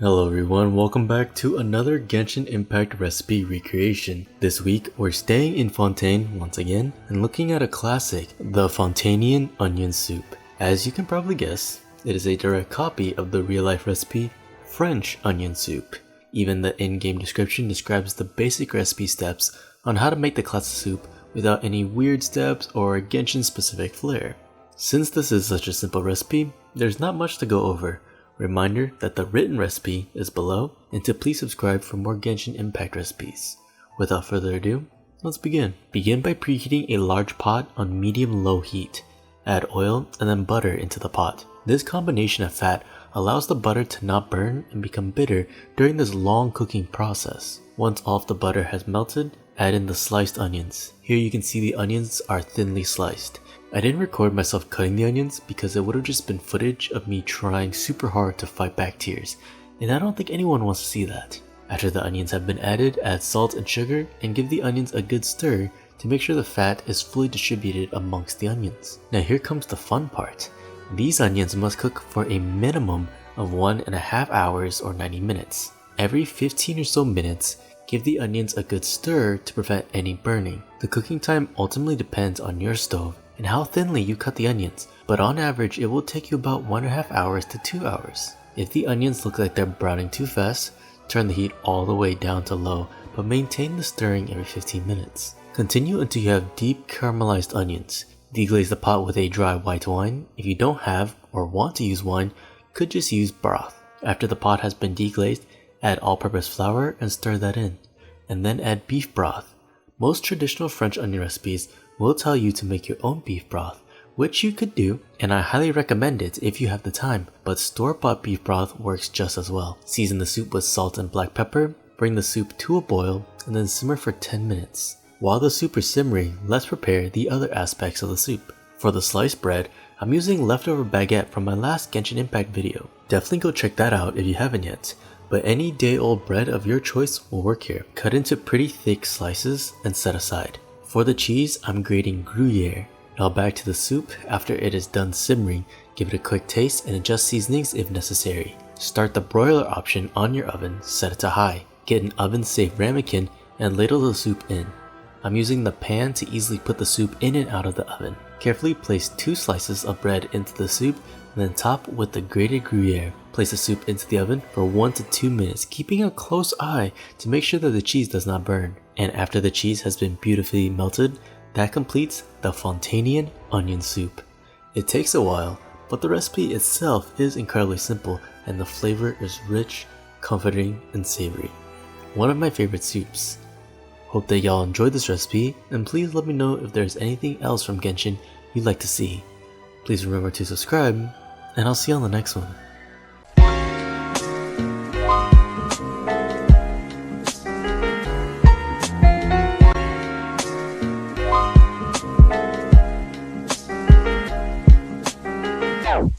Hello everyone, welcome back to another Genshin Impact recipe recreation. This week we're staying in Fontaine once again and looking at a classic, the Fontainian Onion Soup. As you can probably guess, it is a direct copy of the real-life recipe, French Onion Soup. Even the in-game description describes the basic recipe steps on how to make the classic soup without any weird steps or Genshin-specific flair. Since this is such a simple recipe, there's not much to go over. Reminder that the written recipe is below, and to please subscribe for more Genshin Impact recipes. Without further ado, let's begin. Begin by preheating a large pot on medium-low heat. Add oil and then butter into the pot. This combination of fat allows the butter to not burn and become bitter during this long cooking process. Once all of the butter has melted, add in the sliced onions. Here you can see the onions are thinly sliced. I didn't record myself cutting the onions because it would have just been footage of me trying super hard to fight back tears, and I don't think anyone wants to see that. After the onions have been added, add salt and sugar and give the onions a good stir to make sure the fat is fully distributed amongst the onions. Now here comes the fun part. These onions must cook for a minimum of 1.5 hours or 90 minutes. Every 15 or so minutes, give the onions a good stir to prevent any burning. The cooking time ultimately depends on your stove and how thinly you cut the onions, but on average it will take you about 1.5 hours to 2 hours. If the onions look like they're browning too fast, turn the heat all the way down to low, but maintain the stirring every 15 minutes. Continue until you have deep caramelized onions. Deglaze the pot with a dry white wine. If you don't have or want to use wine, you could just use broth. After the pot has been deglazed, add all-purpose flour and stir that in, and then add beef broth. Most traditional French onion recipes will tell you to make your own beef broth, which you could do, and I highly recommend it if you have the time, but store-bought beef broth works just as well. Season the soup with salt and black pepper, bring the soup to a boil, and then simmer for 10 minutes. While the soup is simmering, let's prepare the other aspects of the soup. For the sliced bread, I'm using leftover baguette from my last Genshin Impact video. Definitely go check that out if you haven't yet, but any day-old bread of your choice will work here. Cut into pretty thick slices and set aside. For the cheese, I'm grating Gruyere. Now back to the soup. After it is done simmering, give it a quick taste and adjust seasonings if necessary. Start the broiler option on your oven, set it to high. Get an oven-safe ramekin and ladle the soup in. I'm using the pan to easily put the soup in and out of the oven. Carefully place 2 slices of bread into the soup and then top with the grated Gruyere. Place the soup into the oven for 1 to 2 minutes, keeping a close eye to make sure that the cheese does not burn. And after the cheese has been beautifully melted, that completes the Fontainian Onion Soup. It takes a while, but the recipe itself is incredibly simple and the flavor is rich, comforting, and savory. One of my favorite soups. Hope that y'all enjoyed this recipe, and please let me know if there's anything else from Genshin you'd like to see. Please remember to subscribe, and I'll see you on the next one.